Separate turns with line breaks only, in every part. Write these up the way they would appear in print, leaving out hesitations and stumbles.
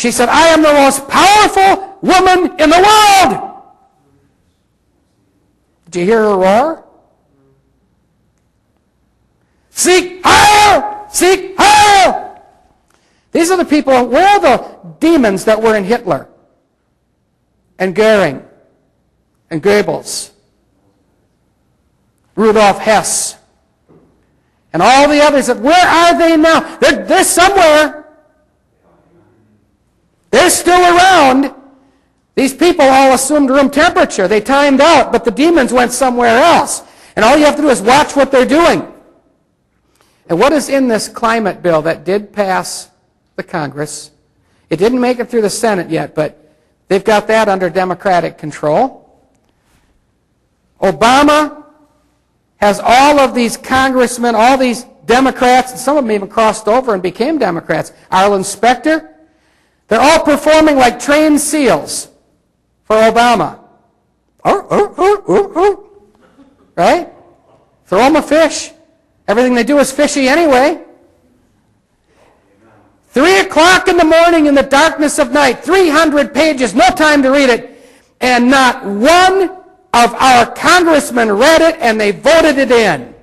She said, I am the most powerful woman in the world. Did you hear her roar? Seek higher! Seek higher! These are the people, where are the demons that were in Hitler? And Goering? And Goebbels? Rudolf Hess? And all the others, where are they now? They're somewhere. They're still around. These people all assumed room temperature. They timed out, but the demons went somewhere else. And all you have to do is watch what they're doing. And what is in this climate bill that did pass the Congress? It didn't make it through the Senate yet, but they've got that under Democratic control. Obama has all of these congressmen, all these Democrats, and some of them even crossed over and became Democrats. Arlen Specter, they're all performing like trained seals for Obama. Right? Throw them a fish. Everything they do is fishy anyway. 3 o'clock in the morning in the darkness of night, 300 pages, no time to read it, and not one of our congressmen read it, and they voted it in.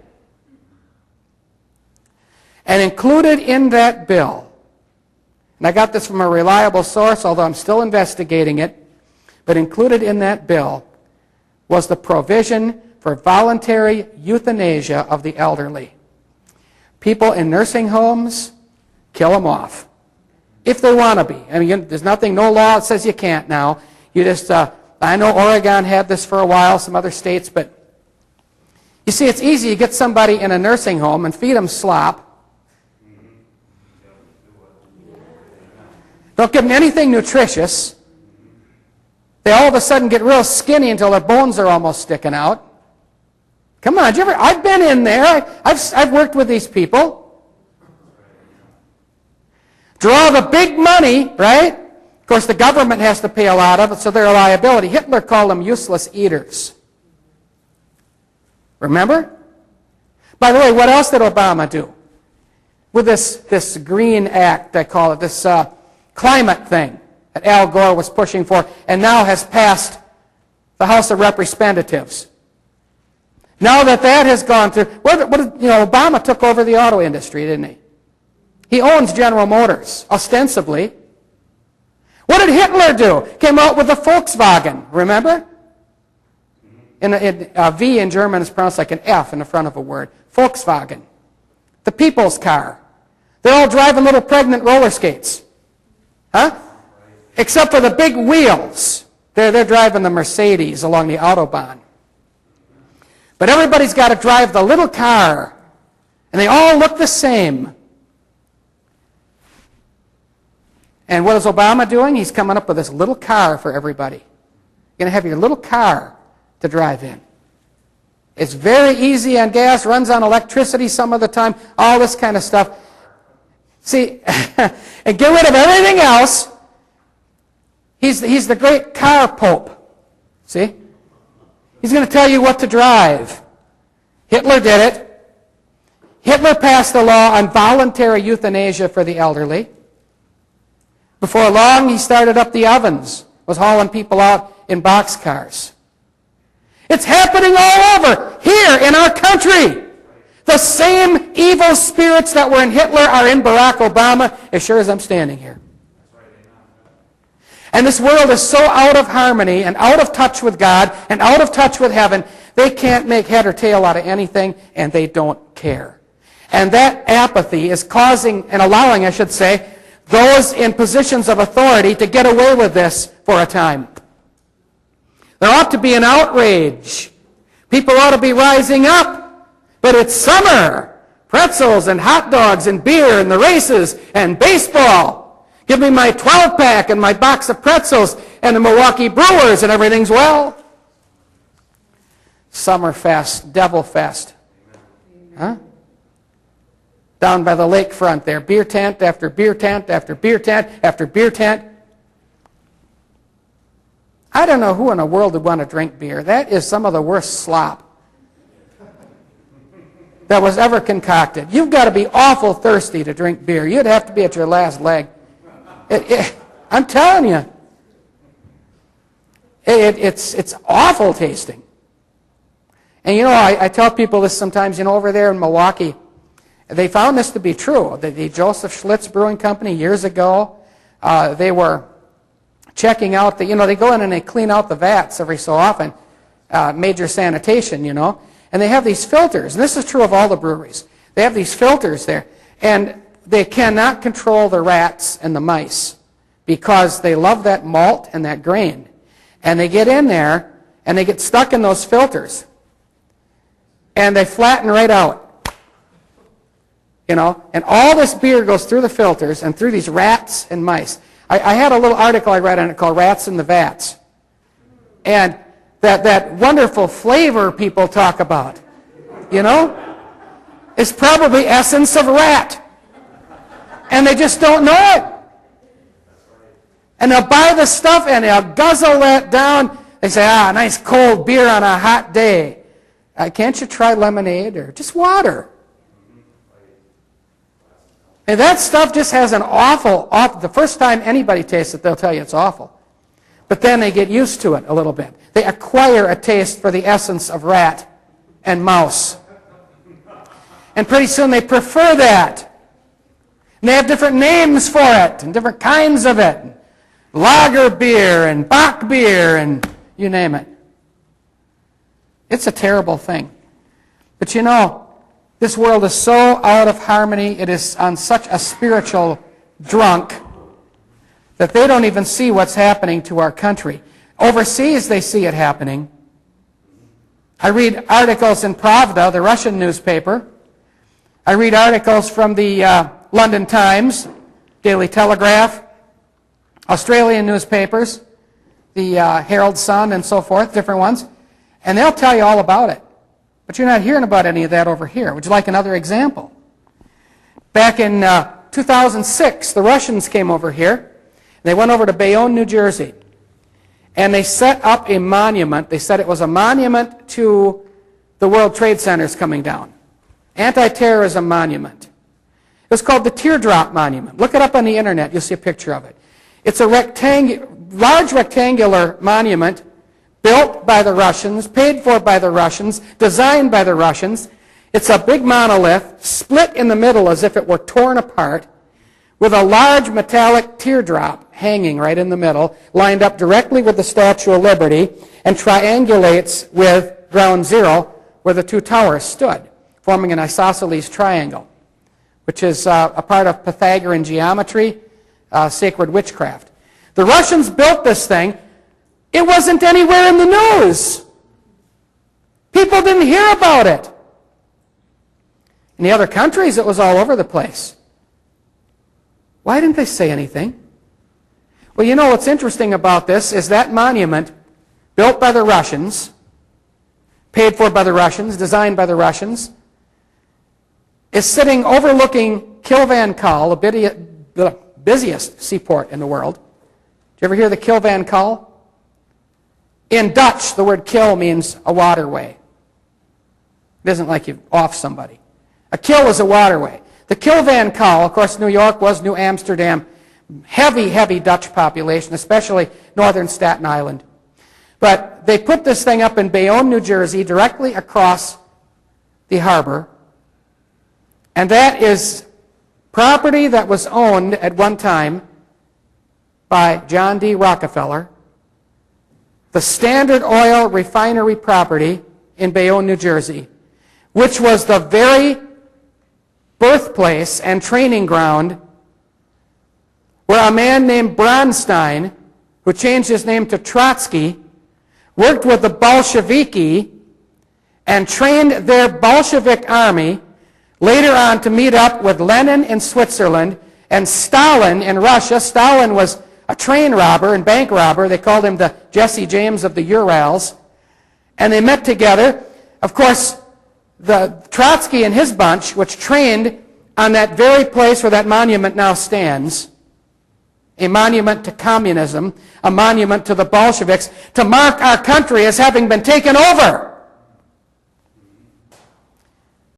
And included in that bill, and I got this from a reliable source, although I'm still investigating it, but included in that bill was the provision for voluntary euthanasia of the elderly. People in nursing homes, kill them off. If they want to be. I mean, there's nothing, no law that says you can't now. You just, I know Oregon had this for a while, some other states, but you see, it's easy. You get somebody in a nursing home and feed them slop. Don't give them anything nutritious. They all of a sudden get real skinny until their bones are almost sticking out. Come on, I've been in there. I've worked with these people. Draw the big money, right? Of course, the government has to pay a lot of it, so they're a liability. Hitler called them useless eaters. Remember? By the way, what else did Obama do? With this Green Act, I call it, this climate thing that Al Gore was pushing for, and now has passed the House of Representatives. Now that has gone through, Obama took over the auto industry, didn't he? He owns General Motors, ostensibly. What did Hitler do? Came out with the Volkswagen, remember? V in German is pronounced like an F in the front of a word. Volkswagen. The people's car. They're all driving little pregnant roller skates. Huh? Except for the big wheels. They're driving the Mercedes along the Autobahn. But everybody's got to drive the little car. And they all look the same. And what is Obama doing? He's coming up with this little car for everybody. You're going to have your little car to drive in. It's very easy on gas, runs on electricity some of the time, all this kind of stuff. See, and get rid of everything else. He's the great car pope. See? He's going to tell you what to drive. Hitler did it. Hitler passed a law on voluntary euthanasia for the elderly. Before long, he started up the ovens, was hauling people out in boxcars. It's happening all over, here in our country. The same evil spirits that were in Hitler are in Barack Obama, as sure as I'm standing here. And this world is so out of harmony and out of touch with God and out of touch with heaven, they can't make head or tail out of anything, and they don't care. And that apathy is causing and allowing, I should say, those in positions of authority to get away with this for a time. There ought to be an outrage. People ought to be rising up. But it's summer. Pretzels and hot dogs and beer and the races and baseball. Give me my 12-pack and my box of pretzels and the Milwaukee Brewers and everything's well. Summerfest, Devil Fest. Huh? Down by the lakefront there, beer tent after beer tent after beer tent after beer tent. I don't know who in the world would want to drink beer. That is some of the worst slop that was ever concocted. You've got to be awful thirsty to drink beer. You'd have to be at your last leg. I'm telling you. It's awful tasting. And you know, I tell people this sometimes, you know, over there in Milwaukee, they found this to be true. The Joseph Schlitz Brewing Company years ago, they were checking out they go in and they clean out the vats every so often, major sanitation, you know, and they have these filters, and this is true of all the breweries. They have these filters there, and they cannot control the rats and the mice because they love that malt and that grain. And they get in there, and they get stuck in those filters, and they flatten right out. You know, and all this beer goes through the filters and through these rats and mice. I had a little article I read on it called Rats in the Vats. And that wonderful flavor people talk about, you know, is probably essence of rat. And they just don't know it. And they'll buy the stuff and they'll guzzle that down. They say, nice cold beer on a hot day. Can't you try lemonade or just water? And that stuff just has an awful, the first time anybody tastes it, they'll tell you it's awful. But then they get used to it a little bit. They acquire a taste for the essence of rat and mouse. And pretty soon they prefer that. And they have different names for it and different kinds of it. Lager beer and Bock beer and you name it. It's a terrible thing. But you know, this world is so out of harmony, it is on such a spiritual drunk that they don't even see what's happening to our country. Overseas, they see it happening. I read articles in Pravda, the Russian newspaper. I read articles from the London Times, Daily Telegraph, Australian newspapers, the Herald Sun and so forth, different ones. And they'll tell you all about it. But you're not hearing about any of that over here. Would you like another example? Back in 2006, the Russians came over here. They went over to Bayonne, New Jersey. And they set up a monument. They said it was a monument to the World Trade Centers coming down. Anti-terrorism monument. It was called the Teardrop Monument. Look it up on the internet. You'll see a picture of it. It's a large rectangular monument built by the Russians, paid for by the Russians, designed by the Russians. It's a big monolith, split in the middle as if it were torn apart, with a large metallic teardrop hanging right in the middle, lined up directly with the Statue of Liberty, and triangulates with Ground Zero, where the two towers stood, forming an isosceles triangle, which is a part of Pythagorean geometry, sacred witchcraft. The Russians built this thing. It wasn't anywhere in the news. People didn't hear about it. In the other countries, it was all over the place. Why didn't they say anything? Well, you know what's interesting about this is that monument, built by the Russians, paid for by the Russians, designed by the Russians, is sitting overlooking Kilvan-Kull, the busiest seaport in the world. Did you ever hear the Kilvan-Kull? In Dutch, the word kill means a waterway. It isn't like you off somebody. A kill is a waterway. The Kilvan-Kull, of course, New York was New Amsterdam. Heavy, heavy Dutch population, especially northern Staten Island. But they put this thing up in Bayonne, New Jersey, directly across the harbor. And that is property that was owned at one time by John D. Rockefeller. The Standard Oil refinery property in Bayonne, New Jersey, which was the very birthplace and training ground where a man named Bronstein, who changed his name to Trotsky, worked with the Bolsheviki and trained their Bolshevik army later on to meet up with Lenin in Switzerland and Stalin in Russia. Stalin was a train robber and bank robber. They called him the Jesse James of the Urals. And they met together. Of course, the Trotsky and his bunch, which trained on that very place where that monument now stands, a monument to communism, a monument to the Bolsheviks, to mark our country as having been taken over